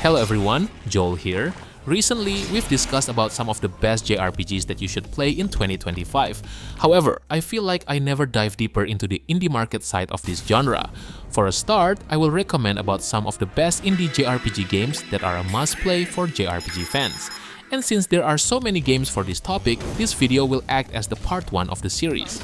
Hello everyone, Joel here. Recently, we've discussed about some of the best JRPGs that you should play in 2025. However, I feel like I never dive deeper into the indie market side of this genre. For a start, I will recommend about some of the best indie JRPG games that are a must-play for JRPG fans. And since there are so many games for this topic, this video will act as the part 1 of the series.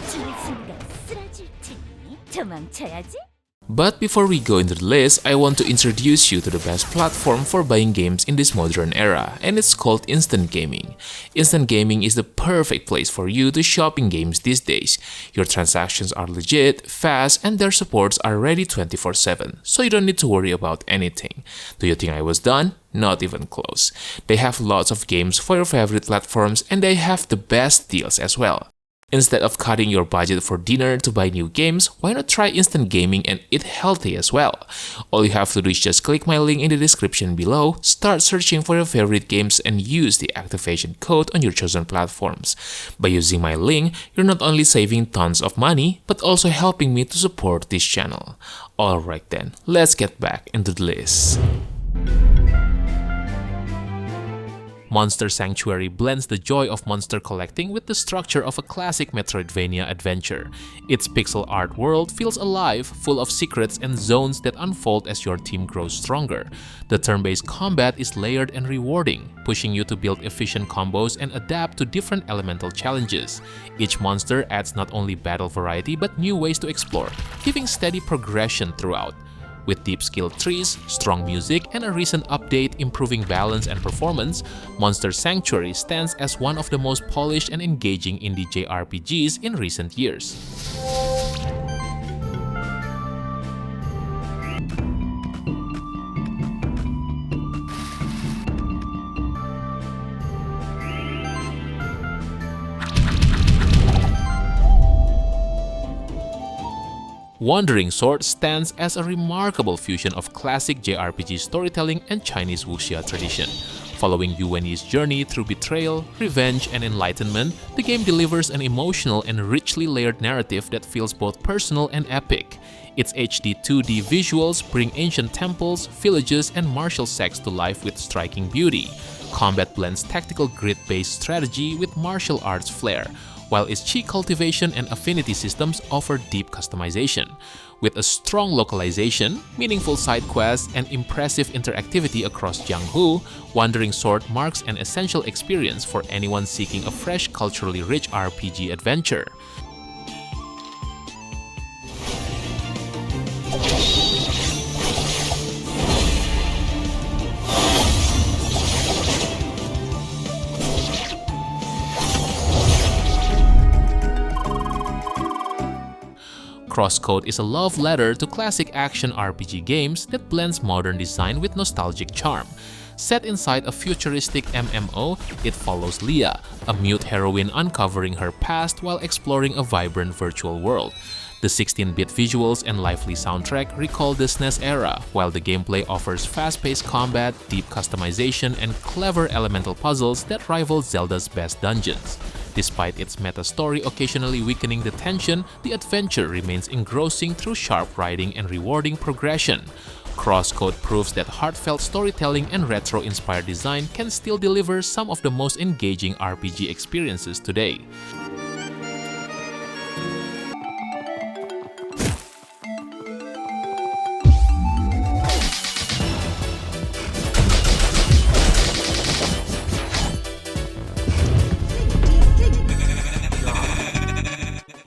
But before we go into the list, I want to introduce you to the best platform for buying games in this modern era, and it's called Instant Gaming. Instant Gaming is the perfect place for you to shop in games these days. Your transactions are legit, fast, and their supports are ready 24/7, so you don't need to worry about anything. Do you think I was done? Not even close. They have lots of games for your favorite platforms, and they have the best deals as well. Instead of cutting your budget for dinner to buy new games, why not try Instant Gaming and eat healthy as well? All you have to do is just click my link in the description below, start searching for your favorite games, and use the activation code on your chosen platforms. By using my link, you're not only saving tons of money, but also helping me to support this channel. Alright then, let's get back into the list. Monster Sanctuary blends the joy of monster collecting with the structure of a classic Metroidvania adventure. Its pixel art world feels alive, full of secrets and zones that unfold as your team grows stronger. The turn-based combat is layered and rewarding, pushing you to build efficient combos and adapt to different elemental challenges. Each monster adds not only battle variety but new ways to explore, giving steady progression throughout. With deep skill trees, strong music, and a recent update improving balance and performance, Monster Sanctuary stands as one of the most polished and engaging indie JRPGs in recent years. Wandering Sword stands as a remarkable fusion of classic JRPG storytelling and Chinese wuxia tradition. Following Yuani's journey through betrayal, revenge, and enlightenment, the game delivers an emotional and richly layered narrative that feels both personal and epic. Its HD 2D visuals bring ancient temples, villages, and martial sects to life with striking beauty. Combat blends tactical grid-based strategy with martial arts flair, while its chi cultivation and affinity systems offer deep customization. With a strong localization, meaningful side quests, and impressive interactivity across Jianghu, Wandering Sword marks an essential experience for anyone seeking a fresh, culturally rich RPG adventure. CrossCode is a love letter to classic action RPG games that blends modern design with nostalgic charm. Set inside a futuristic MMO, it follows Leah, a mute heroine uncovering her past while exploring a vibrant virtual world. The 16-bit visuals and lively soundtrack recall the SNES era, while the gameplay offers fast-paced combat, deep customization, and clever elemental puzzles that rival Zelda's best dungeons. Despite its meta-story occasionally weakening the tension, the adventure remains engrossing through sharp writing and rewarding progression. CrossCode proves that heartfelt storytelling and retro-inspired design can still deliver some of the most engaging RPG experiences today.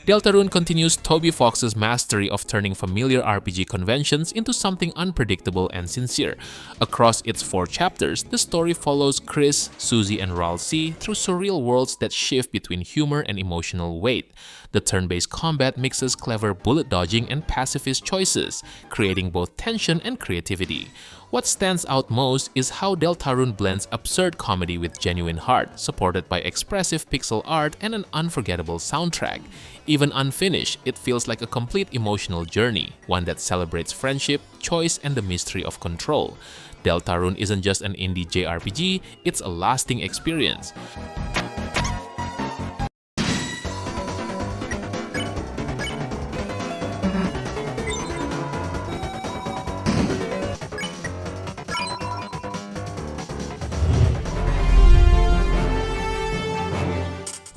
Deltarune continues Toby Fox's mastery of turning familiar RPG conventions into something unpredictable and sincere. Across its 4 chapters, the story follows Chris, Susie, and Ralsei through surreal worlds that shift between humor and emotional weight. The turn-based combat mixes clever bullet dodging and pacifist choices, creating both tension and creativity. What stands out most is how Deltarune blends absurd comedy with genuine heart, supported by expressive pixel art and an unforgettable soundtrack. Even unfinished, it feels like a complete emotional journey, one that celebrates friendship, choice, and the mystery of control. Deltarune isn't just an indie JRPG, it's a lasting experience.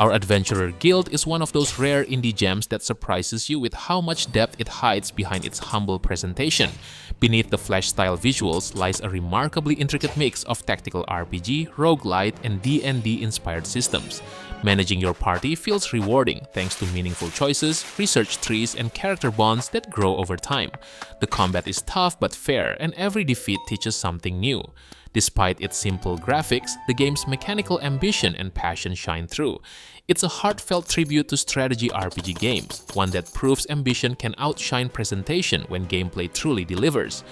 Our Adventurer Guild is one of those rare indie gems that surprises you with how much depth it hides behind its humble presentation. Beneath the flash-style visuals lies a remarkably intricate mix of tactical RPG, roguelite, and D&D-inspired systems. Managing your party feels rewarding thanks to meaningful choices, research trees, and character bonds that grow over time. The combat is tough but fair, and every defeat teaches something new. Despite its simple graphics, the game's mechanical ambition and passion shine through. It's a heartfelt tribute to strategy RPG games, one that proves ambition can outshine presentation when gameplay truly delivers.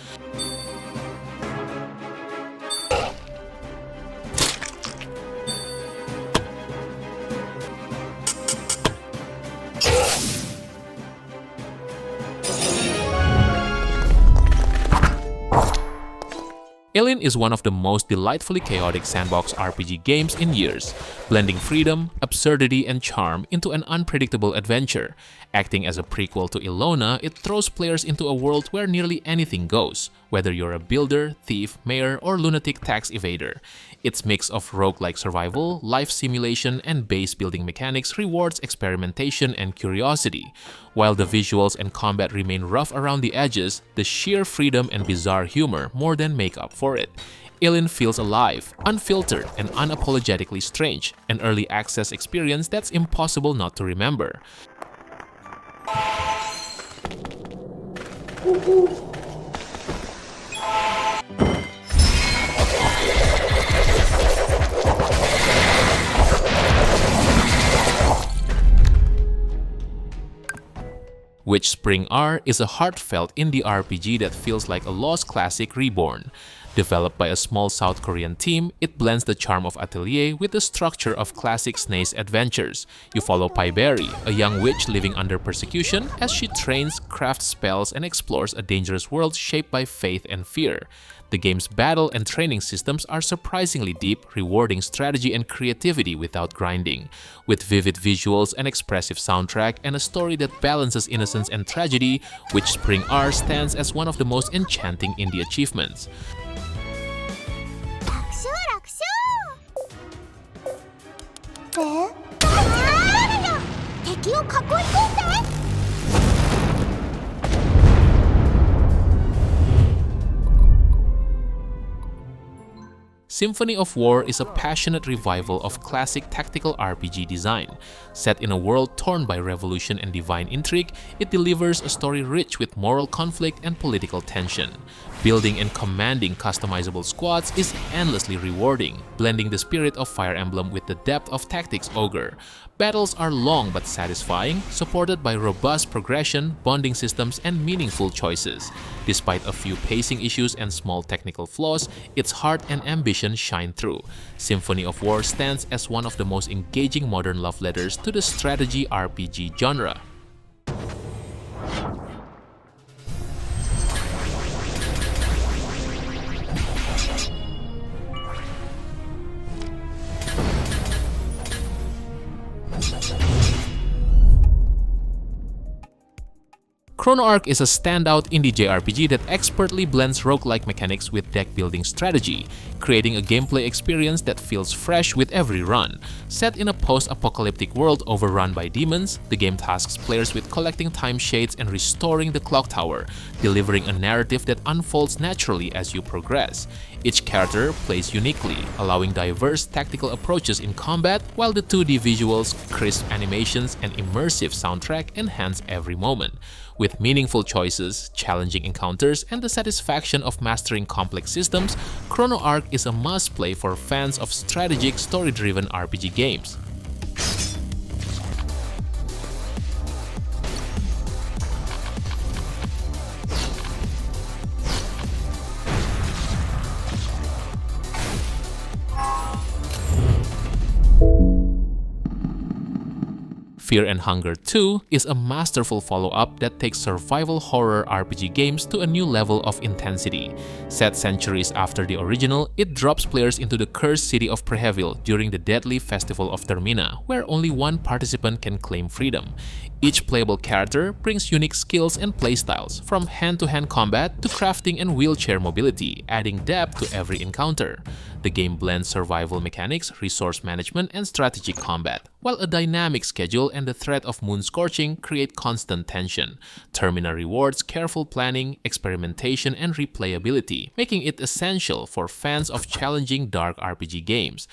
Elin is one of the most delightfully chaotic sandbox RPG games in years, blending freedom, absurdity, and charm into an unpredictable adventure. Acting as a prequel to Ilona, it throws players into a world where nearly anything goes, whether you're a builder, thief, mayor, or lunatic tax evader. Its mix of roguelike survival, life simulation, and base building mechanics rewards experimentation and curiosity. While the visuals and combat remain rough around the edges, the sheer freedom and bizarre humor more than make up for it. Elin feels alive, unfiltered, and unapologetically strange, an early access experience that's impossible not to remember. WitchSpring R is a heartfelt indie RPG that feels like a lost classic reborn. Developed by a small South Korean team, it blends the charm of Atelier with the structure of classic SNES adventures. You follow Paiberry, a young witch living under persecution, as she trains, crafts spells, and explores a dangerous world shaped by faith and fear. The game's battle and training systems are surprisingly deep, rewarding strategy and creativity without grinding. With vivid visuals, an expressive soundtrack, and a story that balances innocence and tragedy, WitchSpring R stands as one of the most enchanting indie achievements. Symphony of War is a passionate revival of classic tactical RPG design. Set in a world torn by revolution and divine intrigue, it delivers a story rich with moral conflict and political tension. Building and commanding customizable squads is endlessly rewarding, blending the spirit of Fire Emblem with the depth of Tactics Ogre. Battles are long but satisfying, supported by robust progression, bonding systems, and meaningful choices. Despite a few pacing issues and small technical flaws, its heart and ambition shine through. Symphony of War stands as one of the most engaging modern love letters to the strategy RPG genre. Chrono Ark is a standout indie JRPG that expertly blends roguelike mechanics with deck-building strategy, creating a gameplay experience that feels fresh with every run. Set in a post-apocalyptic world overrun by demons, the game tasks players with collecting time shades and restoring the clock tower, delivering a narrative that unfolds naturally as you progress. Each character plays uniquely, allowing diverse tactical approaches in combat, while the 2D visuals, crisp animations, and immersive soundtrack enhance every moment. With meaningful choices, challenging encounters, and the satisfaction of mastering complex systems, Chrono Ark is a must-play for fans of strategic, story-driven RPG games. Fear and Hunger 2 is a masterful follow-up that takes survival horror RPG games to a new level of intensity. Set centuries after the original, it drops players into the cursed city of Prehevil during the deadly festival of Termina, where only one participant can claim freedom. Each playable character brings unique skills and playstyles, from hand-to-hand combat to crafting and wheelchair mobility, adding depth to every encounter. The game blends survival mechanics, resource management, and strategic combat, while a dynamic schedule and the threat of moon scorching create constant tension. Termina rewards careful planning, experimentation, and replayability, making it essential for fans of challenging dark RPG games.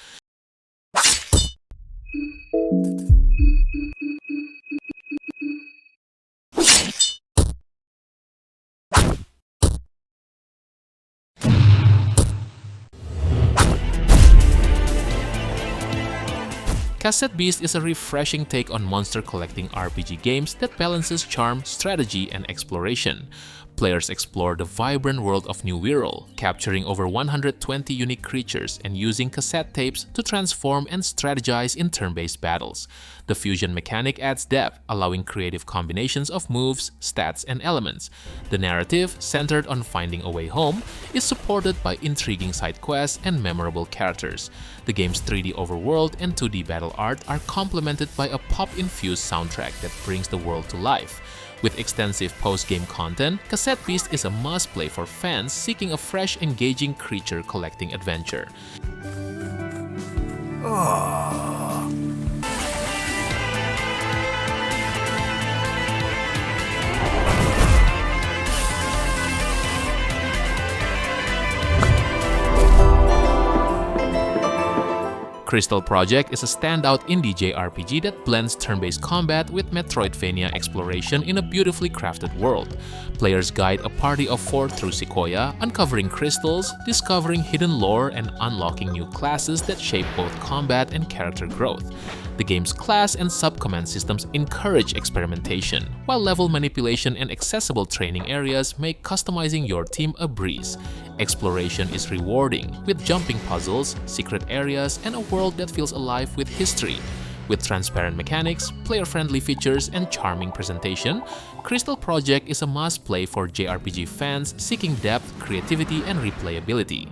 Cassette Beast is a refreshing take on monster collecting RPG games that balances charm, strategy, and exploration. Players explore the vibrant world of New Wirral, capturing over 120 unique creatures and using cassette tapes to transform and strategize in turn-based battles. The fusion mechanic adds depth, allowing creative combinations of moves, stats, and elements. The narrative, centered on finding a way home, is supported by intriguing side quests and memorable characters. The game's 3D overworld and 2D battle art are complemented by a pop-infused soundtrack that brings the world to life. With extensive post-game content, Cassette Beast is a must-play for fans seeking a fresh, engaging creature collecting adventure. Crystal Project is a standout indie JRPG that blends turn-based combat with Metroidvania exploration in a beautifully crafted world. Players guide a party of 4 through Sequoia, uncovering crystals, discovering hidden lore, and unlocking new classes that shape both combat and character growth. The game's class and sub-command systems encourage experimentation, while level manipulation and accessible training areas make customizing your team a breeze. Exploration is rewarding, with jumping puzzles, secret areas, and a world that feels alive with history. With transparent mechanics, player-friendly features, and charming presentation, Crystal Project is a must-play for JRPG fans seeking depth, creativity, and replayability.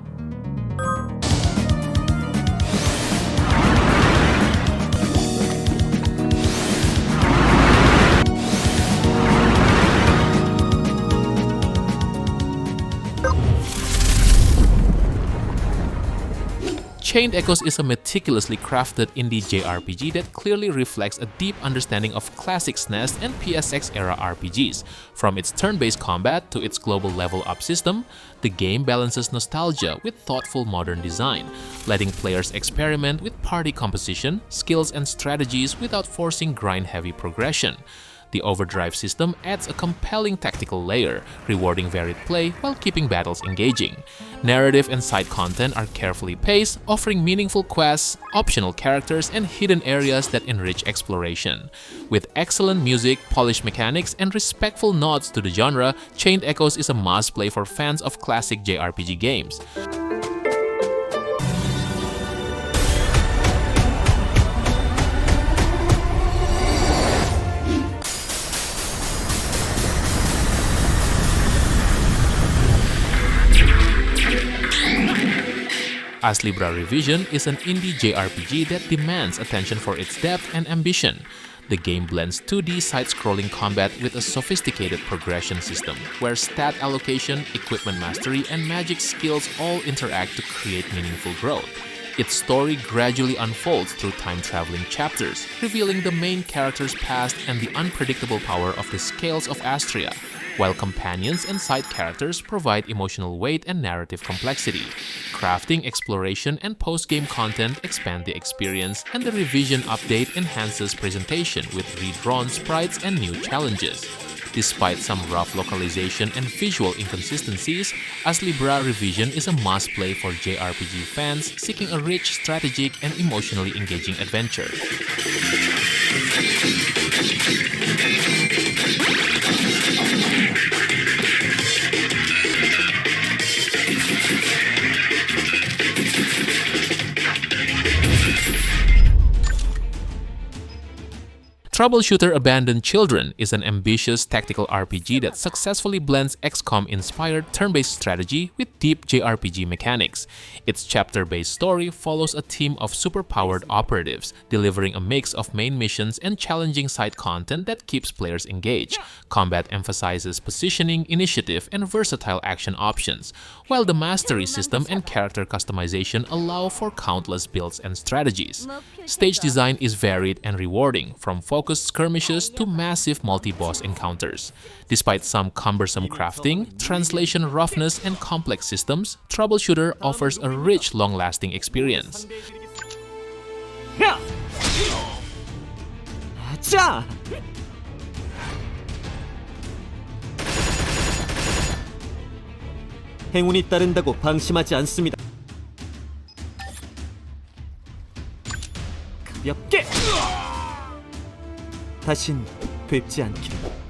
Chained Echoes is a meticulously crafted indie JRPG that clearly reflects a deep understanding of classic SNES and PSX-era RPGs. From its turn-based combat to its global level-up system, the game balances nostalgia with thoughtful modern design, letting players experiment with party composition, skills, and strategies without forcing grind-heavy progression. The overdrive system adds a compelling tactical layer, rewarding varied play while keeping battles engaging. Narrative and side content are carefully paced, offering meaningful quests, optional characters, and hidden areas that enrich exploration. With excellent music, polished mechanics, and respectful nods to the genre, Chained Echoes is a must-play for fans of classic JRPG games. ASTLIBRA Revision is an indie JRPG that demands attention for its depth and ambition. The game blends 2D side-scrolling combat with a sophisticated progression system, where stat allocation, equipment mastery, and magic skills all interact to create meaningful growth. Its story gradually unfolds through time-traveling chapters, revealing the main character's past and the unpredictable power of the Scales of Astria, while companions and side characters provide emotional weight and narrative complexity. Crafting, exploration, and post-game content expand the experience, and the Revision update enhances presentation with redrawn sprites and new challenges. Despite some rough localization and visual inconsistencies, ASTLIBRA Revision is a must-play for JRPG fans seeking a rich, strategic, and emotionally engaging adventure. Troubleshooter Abandoned Children is an ambitious tactical RPG that successfully blends XCOM-inspired turn-based strategy with deep JRPG mechanics. Its chapter-based story follows a team of superpowered operatives, delivering a mix of main missions and challenging side content that keeps players engaged. Combat emphasizes positioning, initiative, and versatile action options, while the mastery system and character customization allow for countless builds and strategies. Stage design is varied and rewarding, from focused skirmishes to massive multi-boss encounters. Despite some cumbersome crafting, translation roughness, and complex systems, Troubleshooter offers a rich, long-lasting experience. 자! 행운이 따른다고 방심하지 않습니다. 가볍게! 다신 뵙지 않기를.